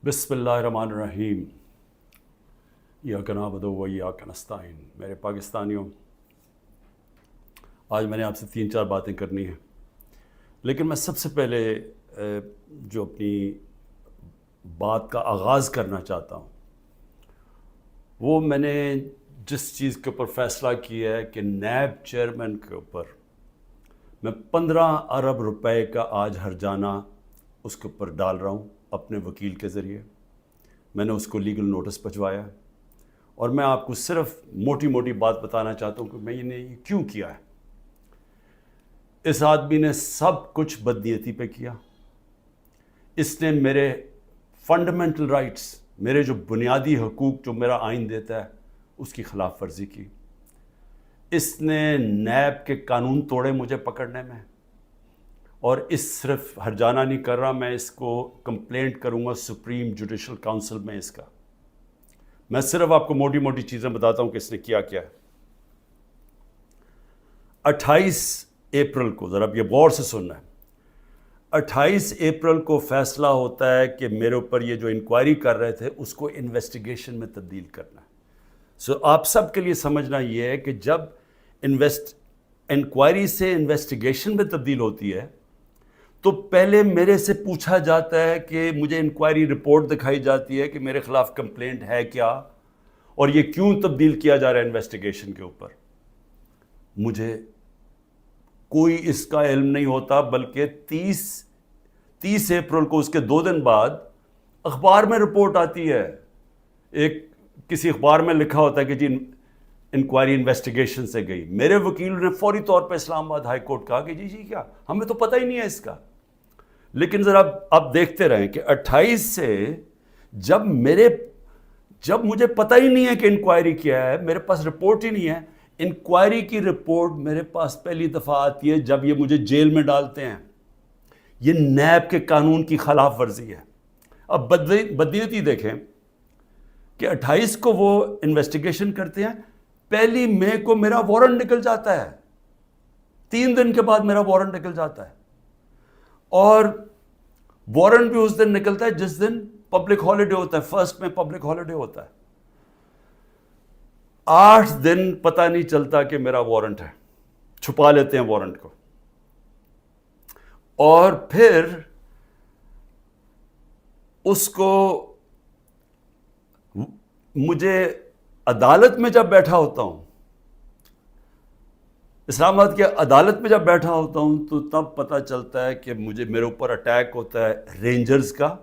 بسم اللہ الرحمن الرحیم ایاک نعبد و ایاک نستعین۔ میرے پاکستانیوں، آج میں نے آپ سے 3-4 باتیں کرنی ہیں، لیکن میں سب سے پہلے جو اپنی بات کا آغاز کرنا چاہتا ہوں وہ میں نے جس چیز کے اوپر فیصلہ کیا ہے کہ نیب چیئرمین کے اوپر میں 15 ارب روپے کا آج ہرجانہ اس کے اوپر ڈال رہا ہوں اپنے وکیل کے ذریعے۔ میں نے اس کو لیگل نوٹس بھجوایا اور میں آپ کو صرف موٹی موٹی بات بتانا چاہتا ہوں کہ میں نے یہ کیوں کیا ہے۔ اس آدمی نے سب کچھ بدنیتی پہ کیا۔ اس نے میرے فنڈامنٹل رائٹس، میرے جو بنیادی حقوق جو میرا آئین دیتا ہے، اس کی خلاف ورزی کی۔ اس نے نیب کے قانون توڑے مجھے پکڑنے میں، اور اس صرف ہرجانہ نہیں کر رہا، میں اس کو کمپلینٹ کروں گا سپریم جوڈیشل کاؤنسل میں اس کا۔ میں صرف آپ کو موٹی موٹی چیزیں بتاتا ہوں کہ اس نے کیا کیا ہے۔ 28 اپریل کو، ذرا یہ غور سے سننا ہے، 28 اپریل کو فیصلہ ہوتا ہے کہ میرے اوپر یہ جو انکوائری کر رہے تھے اس کو انویسٹیگیشن میں تبدیل کرنا ہے۔ آپ سب کے لیے سمجھنا یہ ہے کہ جب انکوائری سے انویسٹیگیشن میں تبدیل ہوتی ہے تو پہلے میرے سے پوچھا جاتا ہے کہ مجھے انکوائری رپورٹ دکھائی جاتی ہے کہ میرے خلاف کمپلینٹ ہے کیا اور یہ کیوں تبدیل کیا جا رہا ہے انویسٹیگیشن کے اوپر۔ مجھے کوئی اس کا علم نہیں ہوتا، بلکہ 30 اپریل کو اس کے 2 دن بعد اخبار میں رپورٹ آتی ہے، کسی اخبار میں لکھا ہوتا ہے کہ جی انکوائری انویسٹیگیشن سے گئی۔ میرے وکیل نے فوری طور پہ اسلام آباد ہائی کورٹ کہا کہ جی کیا، ہمیں تو پتہ ہی نہیں ہے اس کا۔ لیکن ذرا آپ دیکھتے رہیں کہ 28 سے جب مجھے پتہ ہی نہیں ہے کہ انکوائری کیا ہے، میرے پاس رپورٹ ہی نہیں ہے۔ انکوائری کی رپورٹ میرے پاس پہلی دفعہ آتی ہے جب یہ مجھے جیل میں ڈالتے ہیں۔ یہ نیب کے قانون کی خلاف ورزی ہے۔ اب بدنیتی دیکھیں کہ 28 کو وہ انویسٹیگیشن کرتے ہیں، 1 مئی کو میرا وارنٹ نکل جاتا ہے، 3 دن کے بعد میرا وارنٹ نکل جاتا ہے، اور وارنٹ بھی اس دن نکلتا ہے جس دن پبلک ہالیڈے ہوتا ہے، 1 میں پبلک ہالیڈے ہوتا ہے۔ 8 دن پتہ نہیں چلتا کہ میرا وارنٹ ہے، چھپا لیتے ہیں وارنٹ کو، اور پھر اس کو مجھے عدالت میں جب بیٹھا ہوتا ہوں، اسلام آباد کی عدالت میں جب بیٹھا ہوتا ہوں تو تب پتہ چلتا ہے کہ میرے اوپر اٹیک ہوتا ہے رینجرز کا۔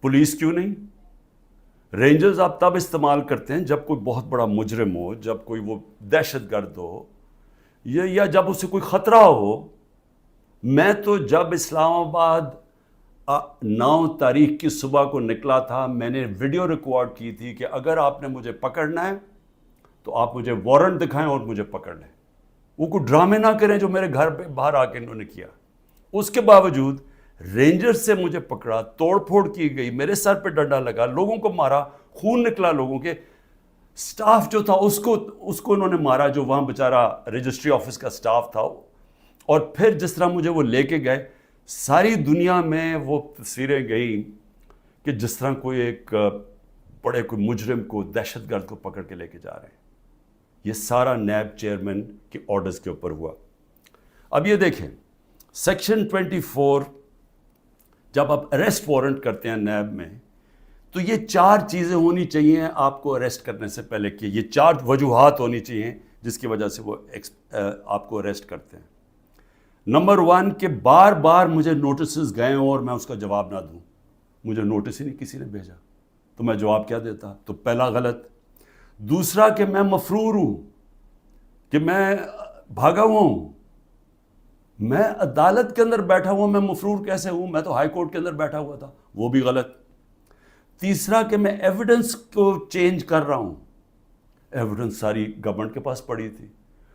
پولیس کیوں نہیں؟ رینجرز آپ تب استعمال کرتے ہیں جب کوئی بہت بڑا مجرم ہو، جب کوئی وہ دہشت گرد ہو، یا جب اسے کوئی خطرہ ہو۔ میں تو جب اسلام آباد 9 تاریخ کی صبح کو نکلا تھا، میں نے ویڈیو ریکارڈ کی تھی کہ اگر آپ نے مجھے پکڑنا ہے تو آپ مجھے وارنٹ دکھائیں اور مجھے پکڑ لیں۔ وہ کوئی ڈرامے نہ کریں جو میرے گھر پہ باہر آ کے انہوں نے کیا۔ اس کے باوجود رینجر سے مجھے پکڑا، توڑ پھوڑ کی گئی، میرے سر پہ ڈنڈا لگا، لوگوں کو مارا، خون نکلا لوگوں کے۔ سٹاف جو تھا اس کو انہوں نے مارا، جو وہاں بیچارہ رجسٹری آفس کا سٹاف تھا۔ اور پھر جس طرح مجھے وہ لے کے گئے، ساری دنیا میں وہ تصویریں گئیں کہ جس طرح کوئی کوئی مجرم کو، دہشت گرد کو پکڑ کے لے کے جا رہے ہیں۔ یہ سارا نیب چیئرمین کے آرڈرز کے اوپر ہوا۔ اب یہ دیکھیں، سیکشن 24 جب آپ اریسٹ وارنٹ کرتے ہیں نیب میں، تو یہ 4 چیزیں ہونی چاہیے آپ کو اریسٹ کرنے سے پہلے، کہ یہ 4 وجوہات ہونی چاہیے جس کی وجہ سے وہ آپ کو اریسٹ کرتے ہیں۔ نمبر 1 کہ بار بار مجھے نوٹسز گئے اور میں اس کا جواب نہ دوں۔ مجھے نوٹس ہی نہیں کسی نے بھیجا تو میں جواب کیا دیتا؟ تو پہلا غلط۔ دوسرا کہ میں مفرور ہوں، کہ میں بھاگا ہوا ہوں۔ میں عدالت کے اندر بیٹھا ہوا، میں مفرور کیسے ہوں؟ میں تو ہائی کورٹ کے اندر بیٹھا ہوا تھا، وہ بھی غلط۔ تیسرا کہ میں ایویڈنس کو چینج کر رہا ہوں۔ ایویڈنس ساری گورنمنٹ کے پاس پڑی تھی،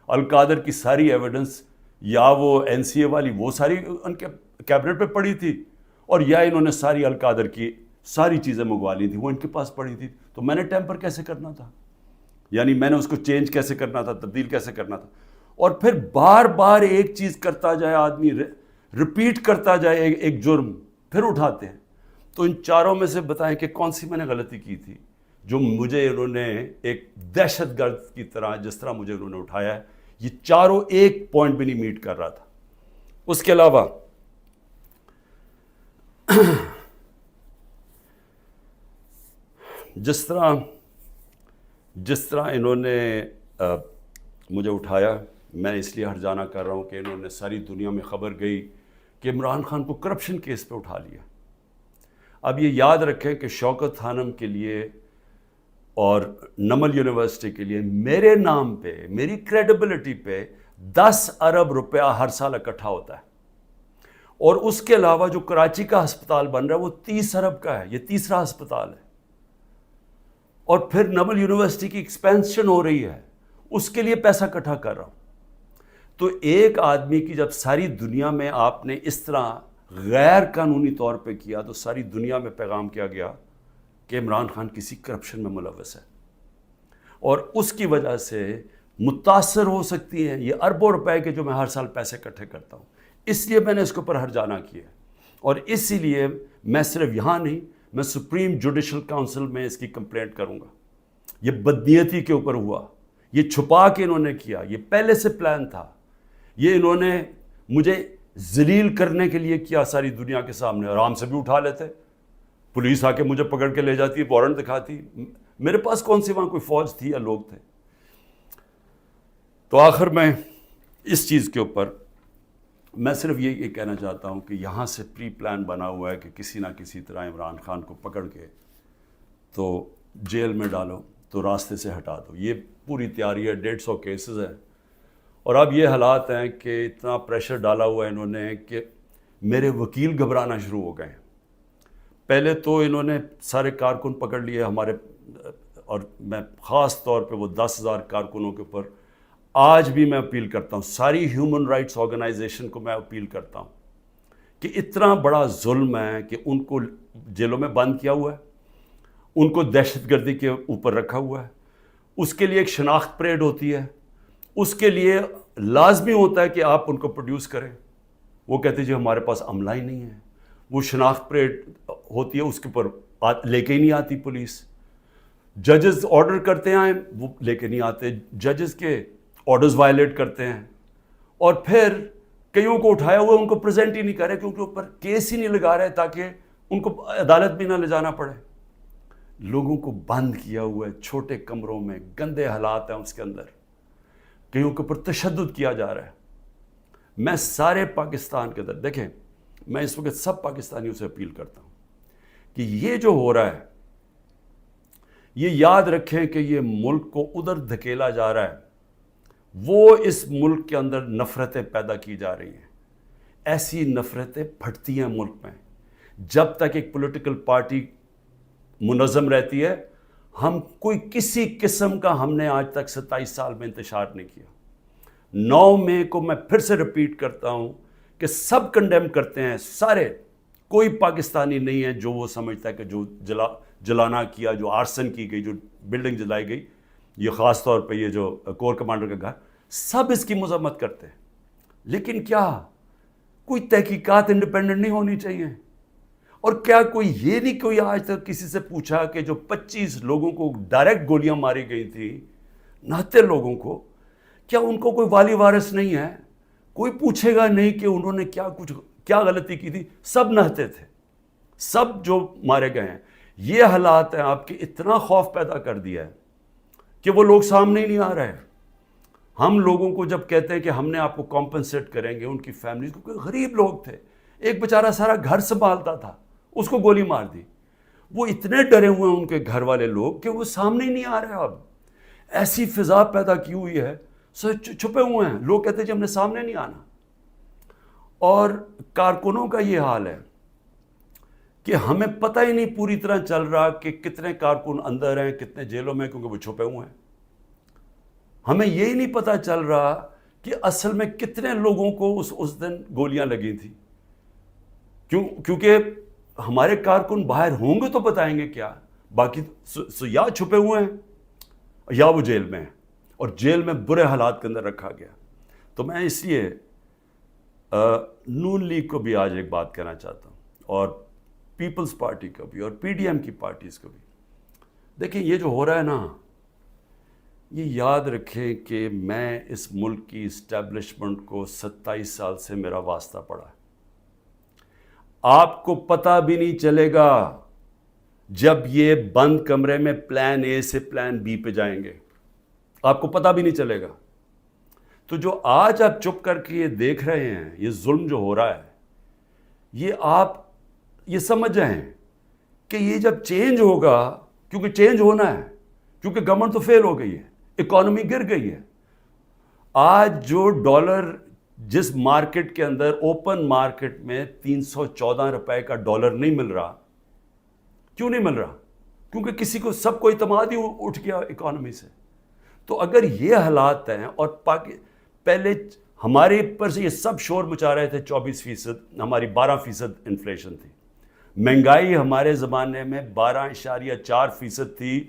القادر کی ساری ایویڈنس، یا وہ NCA والی، وہ ساری ان کے کیبنٹ پہ پڑی تھی، اور یا انہوں نے ساری القادر کی ساری چیزیں منگوا لی تھیں، وہ ان کے پاس پڑی تھی۔ تو میں نے ٹیمپر کیسے کرنا تھا؟ یعنی میں نے اس کو چینج کیسے کرنا تھا، تبدیل کیسے کرنا تھا؟ اور پھر بار بار ایک چیز کرتا جائے آدمی، ریپیٹ کرتا جائے ایک جرم، پھر اٹھاتے ہیں۔ تو ان چاروں میں سے بتائیں کہ کون سی میں نے غلطی کی تھی جو مجھے انہوں نے ایک دہشت گرد کی طرح جس طرح مجھے انہوں نے اٹھایا ہے، یہ چاروں ایک پوائنٹ بھی نہیں میٹ کر رہا تھا۔ اس کے علاوہ جس طرح انہوں نے مجھے اٹھایا، میں اس لیے ہرجانہ کر رہا ہوں کہ انہوں نے ساری دنیا میں خبر گئی کہ عمران خان کو کرپشن کیس پہ اٹھا لیا۔ اب یہ یاد رکھیں کہ شوکت خانم کے لیے اور نمل یونیورسٹی کے لیے میرے نام پہ، میری کریڈیبلٹی پہ 10 ارب روپیہ ہر سال اکٹھا ہوتا ہے، اور اس کے علاوہ جو کراچی کا ہسپتال بن رہا ہے وہ 30 ارب کا ہے، یہ تیسرا ہسپتال ہے، اور پھر نمل یونیورسٹی کی ایکسپینشن ہو رہی ہے، اس کے لیے پیسہ اکٹھا کر رہا ہوں۔ تو ایک آدمی کی جب ساری دنیا میں آپ نے اس طرح غیر قانونی طور پہ کیا تو ساری دنیا میں پیغام کیا گیا کہ عمران خان کسی کرپشن میں ملوث ہے، اور اس کی وجہ سے متاثر ہو سکتی ہیں یہ اربوں روپے کے جو میں ہر سال پیسے اکٹھے کرتا ہوں۔ اس لیے میں نے اس کے اوپر ہرجانہ کیا، اور اسی لیے میں صرف یہاں نہیں، میں سپریم جوڈیشل کاؤنسل میں اس کی کمپلینٹ کروں گا۔ یہ بدنیتی کے اوپر ہوا، یہ چھپا کے انہوں نے کیا، یہ پہلے سے پلان تھا، یہ انہوں نے مجھے ذلیل کرنے کے لیے کیا ساری دنیا کے سامنے۔ آرام سے بھی اٹھا لیتے، پولیس آ کے مجھے پکڑ کے لے جاتی، وارنٹ دکھاتی، میرے پاس کون سی وہاں کوئی فوج تھی یا لوگ تھے؟ تو آخر میں اس چیز کے اوپر میں صرف یہ کہنا چاہتا ہوں کہ یہاں سے پری پلان بنا ہوا ہے کہ کسی نہ کسی طرح عمران خان کو پکڑ کے تو جیل میں ڈالو، تو راستے سے ہٹا دو۔ یہ پوری تیاری ہے، 150 کیسز ہیں، اور اب یہ حالات ہیں کہ اتنا پریشر ڈالا ہوا ہے انہوں نے کہ میرے وکیل گھبرانا شروع ہو گئے ہیں۔ پہلے تو انہوں نے سارے کارکن پکڑ لیے ہمارے، اور میں خاص طور پہ وہ 10,000 کارکنوں کے اوپر آج بھی میں اپیل کرتا ہوں، ساری ہیومن رائٹس آرگنائزیشن کو میں اپیل کرتا ہوں کہ اتنا بڑا ظلم ہے کہ ان کو جیلوں میں بند کیا ہوا ہے، ان کو دہشت گردی کے اوپر رکھا ہوا ہے، اس کے لیے ایک شناخت پریڈ ہوتی ہے، اس کے لیے لازمی ہوتا ہے کہ آپ ان کو پروڈیوس کریں۔ وہ کہتے جی ہمارے پاس عملہ ہی نہیں ہے، وہ شناخت پریڈ ہوتی ہے، اس کے اوپر لے کے ہی نہیں آتی پولیس۔ ججز آرڈر کرتے ہیں وہ لے کے نہیں آتے، ججز کے آرڈرز وائلیٹ کرتے ہیں، اور پھر کئیوں کو اٹھایا ہوا ان کو پریزنٹ ہی نہیں کر رہے کیونکہ اوپر کیس ہی نہیں لگا رہے تاکہ ان کو عدالت بھی نہ لے جانا پڑے۔ لوگوں کو بند کیا ہوا ہے چھوٹے کمروں میں، گندے حالات ہیں اس کے اندر، کئیوں کے اوپر تشدد کیا جا رہا ہے۔ میں سارے پاکستان کے اندر، دیکھیں میں اس وقت سب پاکستانیوں سے اپیل کرتا ہوں کہ یہ جو ہو رہا ہے یہ یاد رکھیں کہ یہ ملک کو ادھر دھکیلا جا رہا ہے، وہ اس ملک کے اندر نفرتیں پیدا کی جا رہی ہیں، ایسی نفرتیں پھٹتی ہیں ملک میں۔ جب تک ایک پولیٹیکل پارٹی منظم رہتی ہے، ہم کوئی کسی قسم کا ہم نے آج تک 27 سال میں انتشار نہیں کیا۔ 9 مئی کو میں پھر سے رپیٹ کرتا ہوں کہ سب کنڈیم کرتے ہیں، سارے، کوئی پاکستانی نہیں ہے جو وہ سمجھتا ہے کہ جو جلانا کیا، جو آرسن کی گئی، جو بلڈنگ جلائی گئی، یہ خاص طور پہ یہ جو کور کمانڈر کا گھر، سب اس کی مذمت کرتے ہیں۔ لیکن کیا کوئی تحقیقات انڈیپینڈنٹ نہیں ہونی چاہیے؟ اور کیا کوئی یہ نہیں کوئی آج تک کسی سے پوچھا کہ جو 25 لوگوں کو ڈائریکٹ گولیاں ماری گئی تھیں، نہتے لوگوں کو، کیا ان کو کوئی والی وارث نہیں ہے؟ کوئی پوچھے گا نہیں کہ انہوں نے کیا غلطی کی تھی؟ سب نہتے تھے، سب جو مارے گئے ہیں۔ یہ حالات ہیں آپ کے اتنا خوف پیدا کر دیا ہے کہ وہ لوگ سامنے ہی نہیں آ رہے۔ ہم لوگوں کو جب کہتے ہیں کہ ہم نے آپ کو کمپنسیٹ کریں گے، ان کی فیملیز کو، کوئی غریب لوگ تھے، ایک بیچارہ سارا گھر سنبھالتا تھا، اس کو گولی مار دی، وہ اتنے ڈرے ہوئے ہیں ان کے گھر والے لوگ کہ وہ سامنے ہی نہیں آ رہے۔ اب ایسی فضا پیدا کی ہوئی ہے، چھپے ہوئے ہیں، لوگ کہتے ہیں کہ ہم نے سامنے نہیں آنا۔ اور کارکنوں کا یہ حال ہے کہ ہمیں پتہ ہی نہیں پوری طرح چل رہا کہ کتنے کارکن اندر ہیں، کتنے جیلوں میں، کیونکہ وہ چھپے ہوئے ہیں۔ ہمیں یہی نہیں پتہ چل رہا کہ اصل میں کتنے لوگوں کو اس دن گولیاں لگی تھیں، کیونکہ ہمارے کارکن باہر ہوں گے تو بتائیں گے کیا، باقی یا چھپے ہوئے ہیں یا وہ جیل میں ہیں، اور جیل میں برے حالات کے اندر رکھا گیا۔ تو میں اس لیے نون لیگ کو بھی آج ایک بات کہنا چاہتا ہوں، اور پیپلز پارٹی کا بھی اور پی ڈی ایم کی پارٹیز کا بھی. دیکھیں یہ جو ہو رہا ہے نا, یہ یاد رکھیں کہ میں اس ملک کی اسٹیبلشمنٹ کو 27 سال سے میرا واسطہ پڑا ہے. آپ کو پتہ بھی نہیں چلے گا جب یہ بند کمرے میں پلان اے سے پلان بی پہ جائیں گے, آپ کو پتہ بھی نہیں چلے گا. تو جو آج آپ چپ کر کے یہ دیکھ رہے ہیں, یہ ظلم جو ہو رہا ہے, یہ آپ یہ سمجھ جائیں کہ یہ جب چینج ہوگا, کیونکہ چینج ہونا ہے, کیونکہ گورنمنٹ تو فیل ہو گئی ہے, اکانومی گر گئی ہے. آج جو ڈالر جس مارکیٹ کے اندر اوپن مارکیٹ میں 314 روپے کا ڈالر نہیں مل رہا, کیوں نہیں مل رہا؟ کیونکہ کسی کو سب کو اعتماد ہی اٹھ گیا اکانومی سے. تو اگر یہ حالات ہیں, اور پہلے ہمارے اوپر سے یہ سب شور مچا رہے تھے 24%, ہماری 12% انفلیشن تھی. مہنگائی ہمارے زمانے میں 12.4% تھی.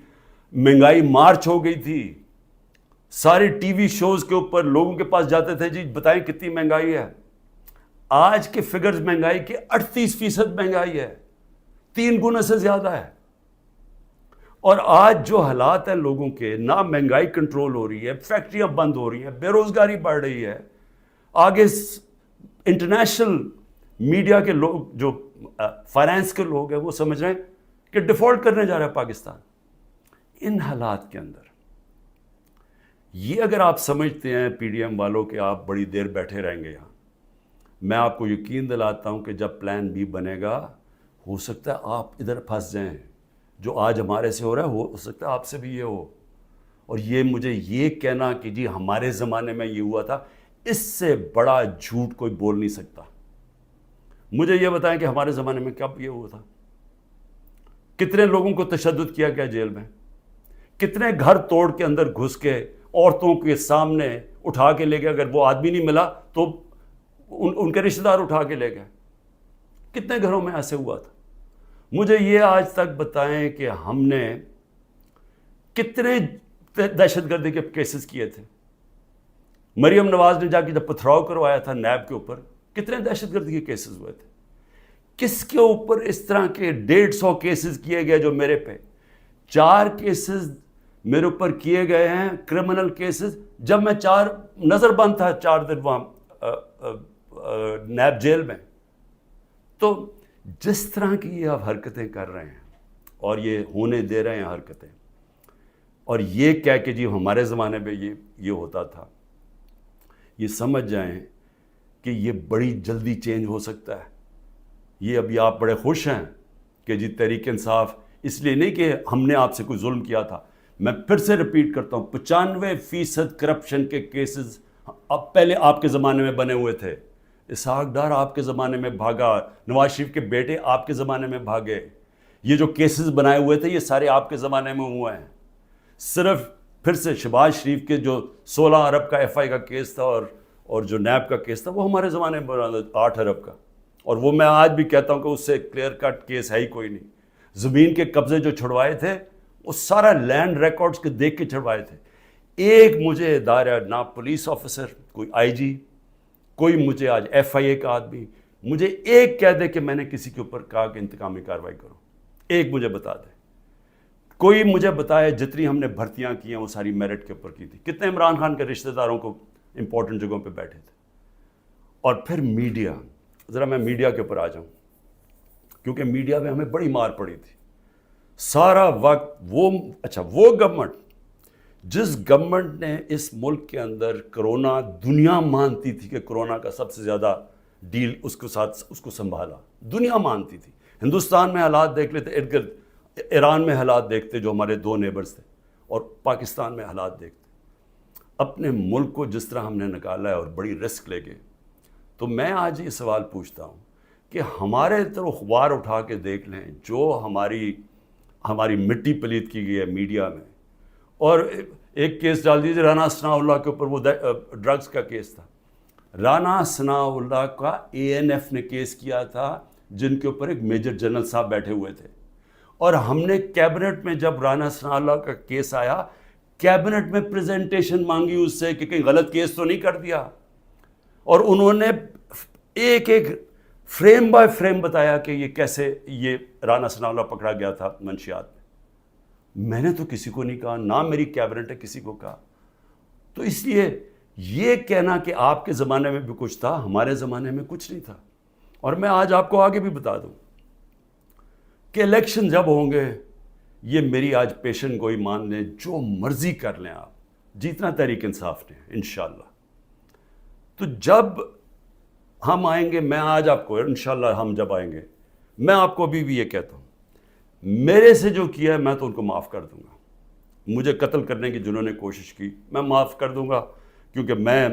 مہنگائی مارچ ہو گئی تھی. سارے ٹی وی شوز کے اوپر لوگوں کے پاس جاتے تھے, جی بتائیں کتنی مہنگائی ہے. آج کے فگرز مہنگائی کے 38% مہنگائی ہے, 3 گنا سے زیادہ ہے. اور آج جو حالات ہیں لوگوں کے, نہ مہنگائی کنٹرول ہو رہی ہے, فیکٹریاں بند ہو رہی ہیں, بے روزگاری بڑھ رہی ہے. آگے انٹرنیشنل میڈیا کے لوگ, جو فائنانس کے لوگ ہیں, وہ سمجھ رہے ہیں کہ ڈیفالٹ کرنے جا رہا ہے پاکستان. ان حالات کے اندر یہ اگر آپ سمجھتے ہیں پی ڈی ایم والوں کہ آپ بڑی دیر بیٹھے رہیں گے یہاں, میں آپ کو یقین دلاتا ہوں کہ جب پلان بی بنے گا, ہو سکتا ہے آپ ادھر پھنس جائیں. جو آج ہمارے سے ہو رہا ہے ہو سکتا ہے آپ سے بھی یہ ہو. اور یہ مجھے یہ کہنا کہ جی ہمارے زمانے میں یہ ہوا تھا, اس سے بڑا جھوٹ کوئی بول نہیں سکتا. مجھے یہ بتائیں کہ ہمارے زمانے میں کب یہ ہوا تھا؟ کتنے لوگوں کو تشدد کیا گیا جیل میں, کتنے گھر توڑ کے اندر گھس کے عورتوں کے سامنے اٹھا کے لے گئے. اگر وہ آدمی نہیں ملا تو ان کے رشتہ دار اٹھا کے لے گئے. کتنے گھروں میں ایسے ہوا تھا؟ مجھے یہ آج تک بتائیں کہ ہم نے کتنے دہشت گردی کے کیسز کیے تھے. مریم نواز نے جا کے جب پتھراؤ کروایا تھا نیب کے اوپر, کتنے دہشت گردی کے کیسز ہوئے تھے. کس کے اوپر اس طرح کے 150 کیسز کیے گئے جو میرے پہ 4 کیسز میرے اوپر کیے گئے ہیں, کرمنل کیسز, جب میں نظر بند تھا 4 دن وہاں نیب جیل میں. تو جس طرح کی یہ آپ حرکتیں کر رہے ہیں اور یہ ہونے دے رہے ہیں حرکتیں, اور یہ کہہ کہ جی ہمارے زمانے میں یہ ہوتا تھا, یہ سمجھ جائیں کہ یہ بڑی جلدی چینج ہو سکتا ہے. یہ ابھی آپ بڑے خوش ہیں کہ جی تحریک انصاف, اس لیے نہیں کہ ہم نے آپ سے کوئی ظلم کیا تھا. میں پھر سے ریپیٹ کرتا ہوں, 95% کرپشن کے کیسز اب پہلے آپ کے زمانے میں بنے ہوئے تھے. اسحاق ڈار آپ کے زمانے میں بھاگا, نواز شریف کے بیٹے آپ کے زمانے میں بھاگے. یہ جو کیسز بنائے ہوئے تھے یہ سارے آپ کے زمانے میں ہوئے ہیں. صرف پھر سے شہباز شریف کے جو 16 ارب کا ایف آئی کا کیس تھا اور جو نیب کا کیس تھا, وہ ہمارے زمانے میں بنا 8 ارب کا. اور وہ میں آج بھی کہتا ہوں کہ اس سے کلیئر کٹ کیس ہے ہی کوئی نہیں. زمین کے قبضے جو چھڑوائے تھے وہ سارا لینڈ ریکارڈز کے دیکھ کے چھڑوائے تھے. ایک مجھے ادارہ, نہ پولیس آفیسر, کوئی آئی جی, کوئی مجھے آج ایف آئی اے کا آدمی مجھے ایک کہہ دے کہ میں نے کسی کے اوپر کہا کہ انتقامی کارروائی کرو, ایک مجھے بتا دے. کوئی مجھے بتائے جتنی ہم نے بھرتیاں کی ہیں وہ ساری میرٹ کے اوپر کی تھی. کتنے عمران خان کے رشتہ داروں کو امپورٹنٹ جگہوں پہ بیٹھے تھے. اور پھر میڈیا, ذرا میں میڈیا کے اوپر آ جاؤں, کیونکہ میڈیا میں ہمیں بڑی مار پڑی تھی سارا وقت. وہ گورنمنٹ, جس گورنمنٹ نے اس ملک کے اندر کرونا, دنیا مانتی تھی کہ کرونا کا سب سے زیادہ ڈیل اس کو ساتھ اس کو سنبھالا, دنیا مانتی تھی. ہندوستان میں حالات دیکھ لیتے, ارد گرد ایران میں حالات دیکھتے جو ہمارے 2 نیبرز تھے, اور پاکستان میں حالات دیکھتے. اپنے ملک کو جس طرح ہم نے نکالا ہے اور بڑی رسک لے کے, تو میں آج یہ سوال پوچھتا ہوں کہ ہمارے طرف اخبار اٹھا کے دیکھ لیں جو ہماری مٹی پلیت کی گئی ہے میڈیا میں. اور ایک کیس ڈال دیجیے رانا ثناء اللہ کے اوپر, وہ ڈرگز کا کیس تھا. رانا ثناء اللہ کا اے این ایف نے کیس کیا تھا, جن کے اوپر ایک میجر جنرل صاحب بیٹھے ہوئے تھے. اور ہم نے کیبنٹ میں جب رانا ثناء اللہ کا کیس آیا, کیبنٹ میں پریزنٹیشن مانگی اس سے کہ کہیں غلط کیس تو نہیں کر دیا. اور انہوں نے ایک فریم بائی فریم بتایا کہ یہ کیسے یہ رانا ثناء اللہ پکڑا گیا تھا منشیات میں نے تو کسی کو نہیں کہا، نہ میری کیبنٹ نے کسی کو کہا. تو اس لیے یہ کہنا کہ آپ کے زمانے میں بھی کچھ تھا، ہمارے زمانے میں کچھ نہیں تھا. اور میں آج آپ کو آگے بھی بتا دوں کہ الیکشن جب ہوں گے، یہ میری آج پیشن گوئی مان لیں، جو مرضی کر لیں آپ، جتنا تحریک انصاف نے انشاءاللہ. تو جب ہم آئیں گے، میں آج آپ کو انشاءاللہ ہم جب آئیں گے، میں آپ کو ابھی بھی یہ کہتا ہوں، میرے سے جو کیا ہے میں تو ان کو معاف کر دوں گا. مجھے قتل کرنے کی جنہوں نے کوشش کی میں معاف کر دوں گا، کیونکہ میں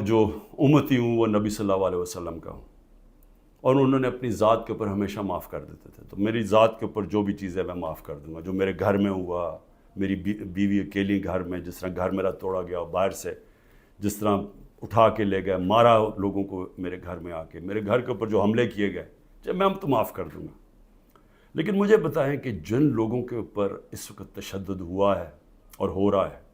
جو امتی ہوں وہ نبی صلی اللہ علیہ وسلم کا ہوں، اور انہوں نے اپنی ذات کے اوپر ہمیشہ معاف کر دیتے تھے. تو میری ذات کے اوپر جو بھی چیز ہے میں معاف کر دوں گا. جو میرے گھر میں ہوا، میری بیوی اکیلی گھر میں، جس طرح گھر میرا توڑا گیا باہر سے، جس طرح اٹھا کے لے گئے، مارا لوگوں کو میرے گھر میں آ کے، میرے گھر کے اوپر جو حملے کیے گئے، جب میں تو معاف کر دوں گا. لیکن مجھے بتائیں کہ جن لوگوں کے اوپر اس وقت تشدد ہوا ہے اور ہو رہا ہے،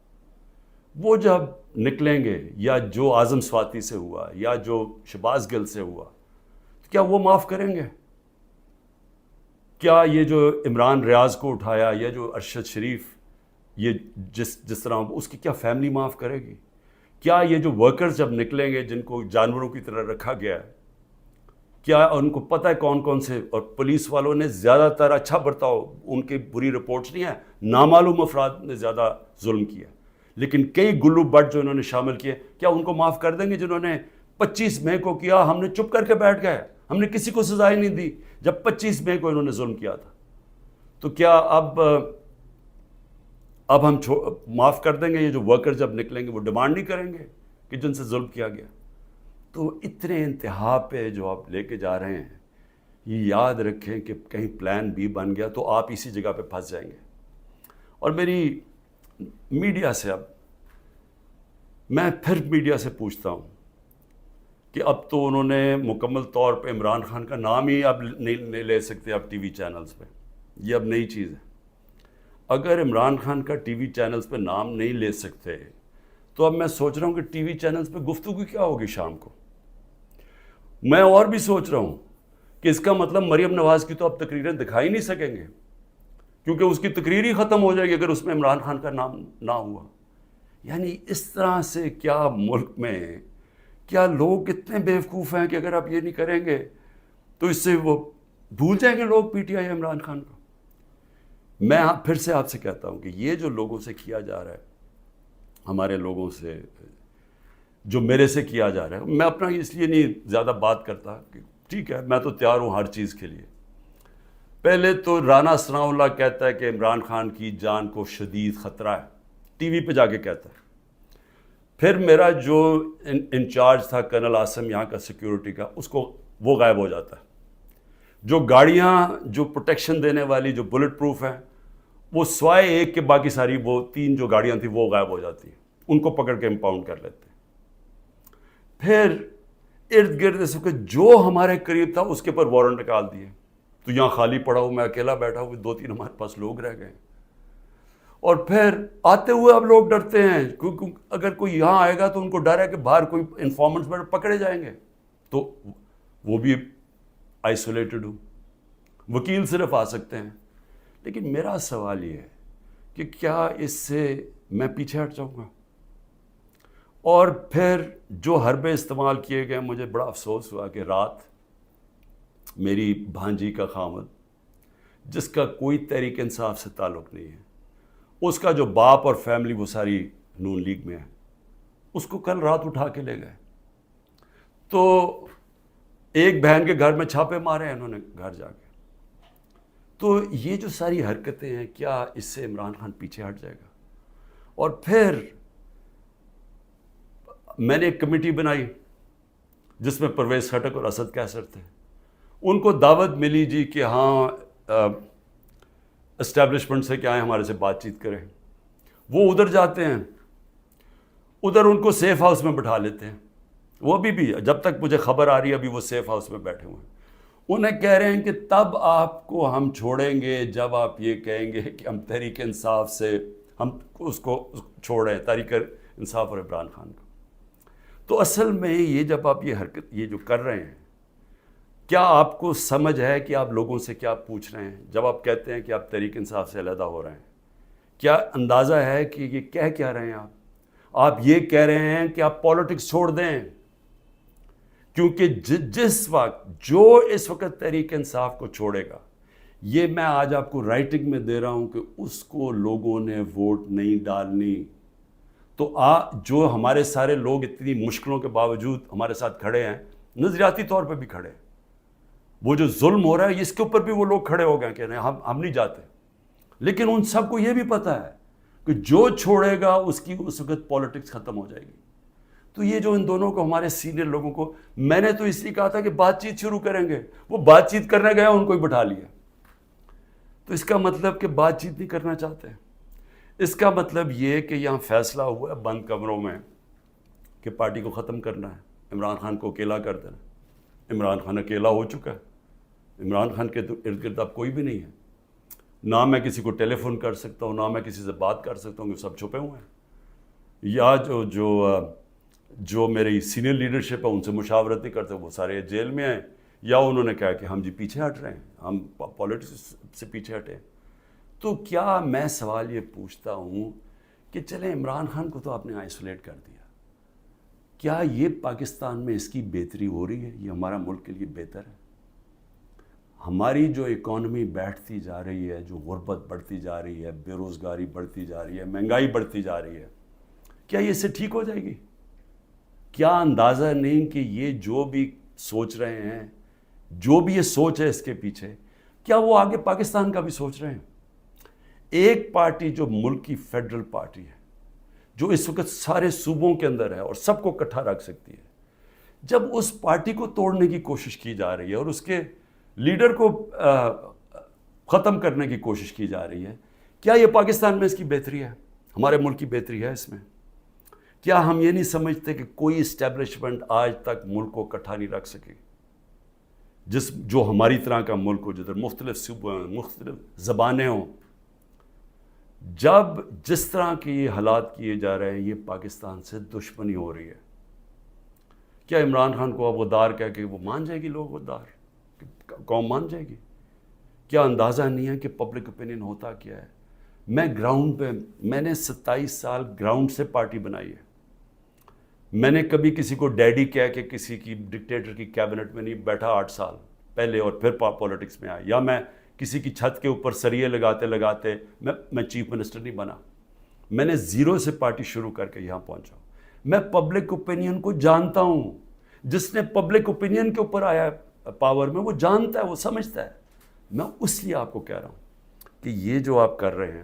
وہ جب نکلیں گے، یا جو اعظم سواتی سے ہوا، یا جو شہباز گل سے ہوا، تو کیا وہ معاف کریں گے؟ کیا یہ جو عمران ریاض کو اٹھایا، یا جو ارشد شریف، یہ جس طرح اس کی کیا فیملی معاف کرے گی؟ کیا یہ جو ورکرز جب نکلیں گے جن کو جانوروں کی طرح رکھا گیا ہے، کیا ان کو پتہ ہے کون کون سے؟ اور پولیس والوں نے زیادہ تر اچھا برتاؤ، ان کی بری رپورٹس نہیں ہیں، نامعلوم افراد نے زیادہ ظلم کیا، لیکن کئی گلو بٹ جو انہوں نے شامل کیے، کیا ان کو معاف کر دیں گے؟ جنہوں نے 25 مئی کو کیا، ہم نے چپ کر کے بیٹھ گئے، ہم نے کسی کو سزا ہی نہیں دی جب 25 مئی کو انہوں نے ظلم کیا تھا. تو کیا اب ہم معاف کر دیں گے؟ یہ جو ورکر جب نکلیں گے وہ ڈیمانڈ نہیں کریں گے کہ جن سے ظلم کیا گیا؟ تو اتنے انتہا پہ جو آپ لے کے جا رہے ہیں، یہ یاد رکھیں کہ کہیں پلان بی بن گیا تو آپ اسی جگہ پہ پھنس جائیں گے. اور میری میڈیا سے میں پھر میڈیا سے پوچھتا ہوں کہ اب تو انہوں نے مکمل طور پہ عمران خان کا نام ہی اب نہیں لے سکتے اب ٹی وی چینلز پہ، یہ اب نئی چیز ہے. اگر عمران خان کا ٹی وی چینلز پہ نام نہیں لے سکتے تو اب میں سوچ رہا ہوں کہ ٹی وی چینلز پہ گفتگو کیا ہوگی شام کو. میں اور بھی سوچ رہا ہوں کہ اس کا مطلب مریم نواز کی تو اب تقریریں دکھائی نہیں سکیں گے، کیونکہ اس کی تقریر ہی ختم ہو جائے گی اگر اس میں عمران خان کا نام نہ ہوا. یعنی اس طرح سے کیا ملک میں کیا لوگ اتنے بیوقوف ہیں کہ اگر آپ یہ نہیں کریں گے تو اس سے وہ بھول جائیں گے لوگ P T I Imran Khan کو. میں پھر سے آپ سے کہتا ہوں کہ یہ جو لوگوں سے کیا جا رہا ہے، ہمارے لوگوں سے جو میرے سے کیا جا رہا ہے، میں اپنا اس لیے نہیں زیادہ بات کرتا کہ ٹھیک ہے میں تو تیار ہوں ہر چیز کے لیے. پہلے تو رانا ثناء اللہ کہتا ہے کہ عمران خان کی جان کو شدید خطرہ ہے، ٹی وی پہ جا کے کہتا ہے. پھر میرا جو انچارج تھا کرنل عاصم یہاں کا سیکیورٹی کا، وہ غائب ہو جاتا ہے. جو گاڑیاں جو پروٹیکشن دینے والی جو بلٹ پروف ہیں، وہ سوائے ایک کے باقی ساری وہ 3 جو گاڑیاں تھیں وہ غائب ہو جاتی ہیں، ان کو پکڑ کے امپاؤنڈ کر لیتے ہیں. پھر ارد گرد اس وقت جو ہمارے قریب تھا اس کے پر وارنٹ نکال دیے. تو یہاں خالی پڑا ہوں، میں اکیلا بیٹھا ہوں، 2-3 ہمارے پاس لوگ رہ گئے. اور پھر آتے ہوئے اب لوگ ڈرتے ہیں کیونکہ اگر کوئی یہاں آئے گا تو ان کو ڈر ہے کہ باہر کوئی انفارمنٹس پکڑے جائیں گے، تو وہ بھی آئسولیٹڈ ہوں، وکیل صرف آ سکتے ہیں. لیکن میرا سوال یہ ہے کہ کیا اس سے میں پیچھے ہٹ جاؤں گا؟ اور پھر جو حربے استعمال کیے گئے، مجھے بڑا افسوس ہوا کہ رات میری بھانجی کا خامد، جس کا کوئی تحریک انصاف سے تعلق نہیں ہے، اس کا جو باپ اور فیملی وہ ساری نون لیگ میں ہے، اس کو کل رات اٹھا کے لے گئے. تو ایک بہن کے گھر میں چھاپے مارے ہیں انہوں نے گھر جا کے. تو یہ جو ساری حرکتیں ہیں، کیا اس سے عمران خان پیچھے ہٹ جائے گا؟ اور پھر میں نے ایک کمیٹی بنائی جس میں پرویز خٹک اور اسد کیسر تھے. ان کو دعوت ملی جی کہ ہاں اسٹیبلشمنٹ سے کیا ہے ہمارے سے بات چیت کریں. وہ ادھر جاتے ہیں، ادھر ان کو سیف ہاؤس میں بٹھا لیتے ہیں. وہ بھی جب تک مجھے خبر آ رہی ہے ابھی وہ سیف ہاؤس میں بیٹھے ہوئے ہیں. انہیں کہہ رہے ہیں کہ تب آپ کو ہم چھوڑیں گے جب آپ یہ کہیں گے کہ ہم تحریک انصاف سے ہم اس کو چھوڑیں، تحریک انصاف اور عمران خان کو. تو اصل میں یہ جب آپ یہ حرکت یہ جو کر رہے ہیں، کیا آپ کو سمجھ ہے کہ آپ لوگوں سے کیا پوچھ رہے ہیں جب آپ کہتے ہیں کہ آپ تحریک انصاف سے علیحدہ ہو رہے ہیں؟ کیا اندازہ ہے کہ یہ کیا رہے ہیں آپ یہ کہہ رہے ہیں کہ آپ پالیٹکس چھوڑ دیں، کیونکہ جس وقت جو اس وقت تحریک انصاف کو چھوڑے گا، یہ میں آج آپ کو رائٹنگ میں دے رہا ہوں کہ اس کو لوگوں نے ووٹ نہیں ڈالنی. تو جو ہمارے سارے لوگ اتنی مشکلوں کے باوجود ہمارے ساتھ کھڑے ہیں، نظریاتی طور پہ بھی کھڑے ہیں، وہ جو ظلم ہو رہا ہے اس کے اوپر بھی وہ لوگ کھڑے ہو گئے کہ ہم نہیں جاتے. لیکن ان سب کو یہ بھی پتہ ہے کہ جو چھوڑے گا اس کی اس وقت پالیٹکس ختم ہو جائے گی. تو یہ جو ان دونوں کو، ہمارے سینئر لوگوں کو، میں نے تو اس لیے کہا تھا کہ بات چیت شروع کریں گے، وہ بات چیت کرنے گیا ان کو ہی بٹھا لیا. تو اس کا مطلب کہ بات چیت نہیں کرنا چاہتے. اس کا مطلب یہ کہ یہاں فیصلہ ہوا ہے بند کمروں میں کہ پارٹی کو ختم کرنا ہے، عمران خان کو اکیلا کر دینا. عمران خان اکیلا ہو چکا ہے، عمران خان کے تو ارد گرد اب کوئی بھی نہیں ہے. نہ میں کسی کو ٹیلی فون کر سکتا ہوں، نہ میں کسی سے بات کر سکتا ہوں، کہ سب چھپے ہوئے ہیں. یا جو میری سینئر لیڈرشپ ہے ان سے مشاورت نہیں کرتے، وہ سارے جیل میں ہیں، یا انہوں نے کہا کہ ہم جی پیچھے ہٹ رہے ہیں، ہم پالیٹکس سے پیچھے ہٹے. تو کیا میں سوال یہ پوچھتا ہوں کہ چلیں عمران خان کو تو آپ نے آئسولیٹ کر دیا، کیا یہ پاکستان میں اس کی بہتری ہو رہی ہے؟ یہ ہمارا ملک کے لیے بہتر ہے؟ ہماری جو اکانومی بیٹھتی جا رہی ہے، جو غربت بڑھتی جا رہی ہے، بے روزگاری بڑھتی جا رہی ہے، مہنگائی بڑھتی جا رہی ہے، کیا یہ اس سے ٹھیک ہو جائے گی؟ کیا اندازہ نہیں کہ یہ جو بھی سوچ رہے ہیں، جو بھی یہ سوچ ہے اس کے پیچھے، کیا وہ آگے پاکستان کا بھی سوچ رہے ہیں؟ ایک پارٹی جو ملک کی فیڈرل پارٹی ہے، جو اس وقت سارے صوبوں کے اندر ہے اور سب کو اکٹھا رکھ سکتی ہے، جب اس پارٹی کو توڑنے کی کوشش کی جا رہی ہے اور اس کے لیڈر کو ختم کرنے کی کوشش کی جا رہی ہے، کیا یہ پاکستان میں اس کی بہتری ہے؟ ہمارے ملک کی بہتری ہے اس میں؟ کیا ہم یہ نہیں سمجھتے کہ کوئی اسٹیبلشمنٹ آج تک ملک کو اکٹھا نہیں رکھ سکی، جو ہماری طرح کا ملک ہو، جدھر مختلف صوبے ہوں، مختلف زبانیں ہوں؟ جب جس طرح کے یہ حالات کیے جا رہے ہیں، یہ پاکستان سے دشمنی ہو رہی ہے. کیا عمران خان کو اب غدار کہہ کے وہ مان جائے گی؟ لوگ غدار قوم مان جائے گی؟ کیا اندازہ نہیں ہے کہ پبلک اوپینین ہوتا کیا ہے؟ میں گراؤنڈ پہ، میں نے 27 سال گراؤنڈ سے پارٹی بنائی ہے. میں نے کبھی کسی کو ڈیڈی کہہ کے کسی کی ڈکٹیٹر کی کیبنٹ میں نہیں بیٹھا 8 سال پہلے اور پھر پالیٹکس میں آیا، یا میں کسی کی چھت کے اوپر سریے لگاتے لگاتے میں چیف منسٹر نہیں بنا. میں نے زیرو سے پارٹی شروع کر کے یہاں پہنچا. میں پبلک اوپینین کو جانتا ہوں. جس نے پبلک اوپینین کے اوپر آیا پاور میں، وہ جانتا ہے، وہ سمجھتا ہے. میں اس لیے آپ کو کہہ رہا ہوں کہ یہ جو آپ کر رہے ہیں،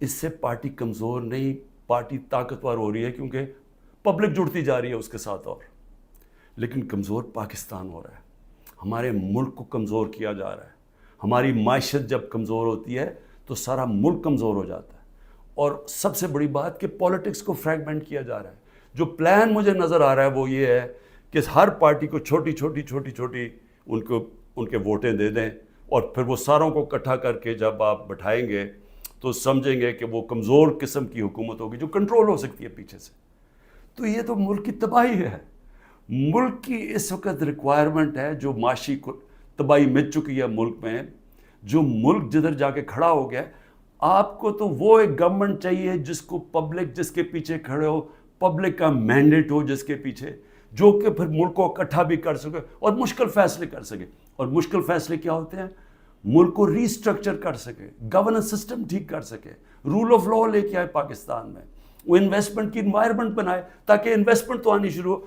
اس سے پارٹی کمزور نہیں، پارٹی طاقتور ہو رہی ہے، کیونکہ پبلک جڑتی جا رہی ہے اس کے ساتھ. اور لیکن کمزور پاکستان ہو رہا ہے، ہمارے ملک کو کمزور کیا جا رہا ہے. ہماری معیشت جب کمزور ہوتی ہے تو سارا ملک کمزور ہو جاتا ہے. اور سب سے بڑی بات کہ پالیٹکس کو فریگمنٹ کیا جا رہا ہے. جو پلان مجھے نظر آ رہا ہے وہ یہ ہے کہ ہر پارٹی کو چھوٹی چھوٹی ان کے ووٹیں دے دیں، اور پھر وہ ساروں کو اکٹھا کر کے جب آپ بٹھائیں گے تو سمجھیں گے کہ وہ کمزور قسم کی حکومت ہوگی جو کنٹرول ہو سکتی ہے پیچھے سے. تو یہ تو ملک کی تباہی ہے. ملک کی اس وقت ریکوائرمنٹ ہے، جو معاشی تباہی مچ چکی ہے ملک میں، جو ملک جدھر جا کے کھڑا ہو گیا. آپ کو تو وہ ایک گورنمنٹ چاہیے جس کو پبلک، جس کے پیچھے کھڑے ہو، پبلک کا مینڈیٹ ہو جس کے پیچھے، جو کہ پھر ملک کو اکٹھا بھی کر سکے اور مشکل فیصلے کر سکے. اور مشکل فیصلے کیا ہوتے ہیں؟ ملک کو ری اسٹرکچر کر سکے، گورننس سسٹم ٹھیک کر سکے، رول آف لا لے کے آئے پاکستان میں، وہ انویسٹمنٹ کی انوائرمنٹ بنائے تاکہ انویسٹمنٹ تو آنی شروع ہو.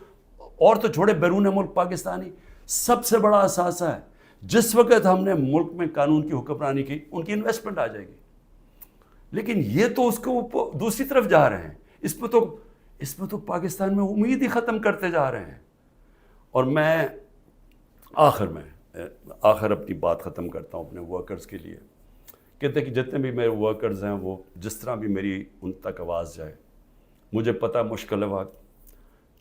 اور تو چھوڑے بیرون ملک پاکستانی سب سے بڑا اثاثہ ہے. جس وقت ہم نے ملک میں قانون کی حکمرانی کی، ان کی انویسٹمنٹ آ جائے گی. لیکن یہ تو اس کو دوسری طرف جا رہے ہیں. اس پہ تو پاکستان میں امید ہی ختم کرتے جا رہے ہیں. اور میں آخر اپنی بات ختم کرتا ہوں اپنے ورکرز کے لیے. کہتے ہیں کہ جتنے بھی میرے ورکرز ہیں، وہ جس طرح بھی میری ان تک آواز جائے. مجھے پتہ مشکل ہے وقت،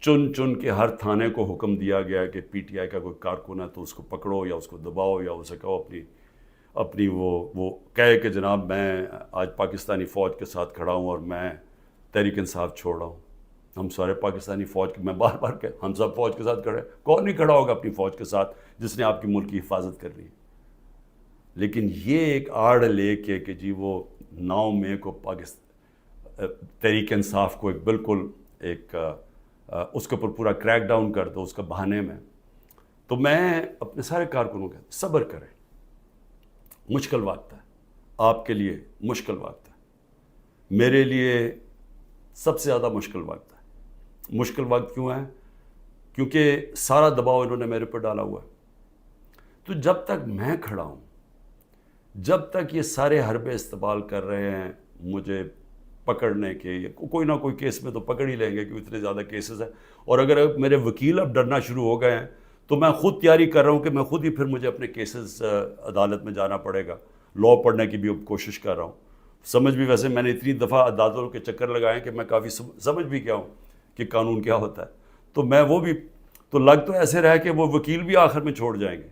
چن کے ہر تھانے کو حکم دیا گیا کہ پی ٹی آئی کا کوئی کارکن ہے تو اس کو پکڑو یا اس کو دباؤ یا اسے کہو اپنی وہ کہے کہ جناب میں آج پاکستانی فوج کے ساتھ کھڑا ہوں اور میں تحریک انصاف چھوڑ رہا ہوں. ہم سارے پاکستانی فوج کے، میں بار بار کہ ہم سب فوج کے ساتھ کھڑے، کون نہیں کھڑا ہوگا اپنی فوج کے ساتھ جس نے آپ کی ملک کی حفاظت کرنی ہے. لیکن یہ ایک آڑ لے کے کہ جی وہ 9 مئی کو تحریک انصاف کو ایک بالکل ایک اس کے اوپر پورا کریک ڈاؤن کر دو اس کا بہانے میں، تو میں اپنے سارے کارکنوں کے صبر کریں، مشکل وقت ہے، آپ کے لیے مشکل وقت ہے، میرے لیے سب سے زیادہ مشکل وقت ہے. مشکل وقت کیوں ہے؟ کیونکہ سارا دباؤ انہوں نے میرے پر ڈالا ہوا ہے. تو جب تک میں کھڑا ہوں، جب تک یہ سارے حربے استعمال کر رہے ہیں مجھے پکڑنے کے، کوئی نہ کوئی کیس میں تو پکڑ ہی لیں گے کیونکہ اتنے زیادہ کیسز ہیں، اور اگر میرے وکیل اب ڈرنا شروع ہو گئے ہیں تو میں خود تیاری کر رہا ہوں کہ میں خود ہی پھر مجھے اپنے کیسز عدالت میں جانا پڑے گا. لا پڑھنے کی بھی اب کوشش کر رہا ہوں. سمجھ بھی ویسے میں نے اتنی دفعہ عدالتوں کے چکر لگائے ہیں کہ میں کافی سمجھ بھی گیا ہوں کہ قانون کیا ہوتا ہے. تو میں وہ بھی تو لگ تو ایسے رہا کہ وہ وکیل بھی آخر میں چھوڑ جائیں گے،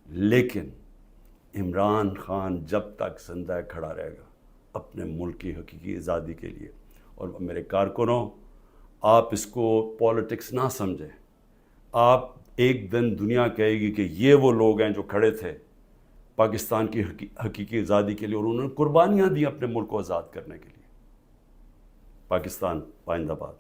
لیکن عمران خان جب تک زندہ کھڑا رہے گا اپنے ملک کی حقیقی آزادی کے لیے. اور میرے کارکنوں، آپ اس کو پالیٹکس نہ سمجھیں. آپ ایک دن دنیا کہے گی کہ یہ وہ لوگ ہیں جو کھڑے تھے پاکستان کی حقیقی آزادی کے لیے اور انہوں نے قربانیاں دی اپنے ملک کو آزاد کرنے کے لیے. پاکستان پائندہ باد.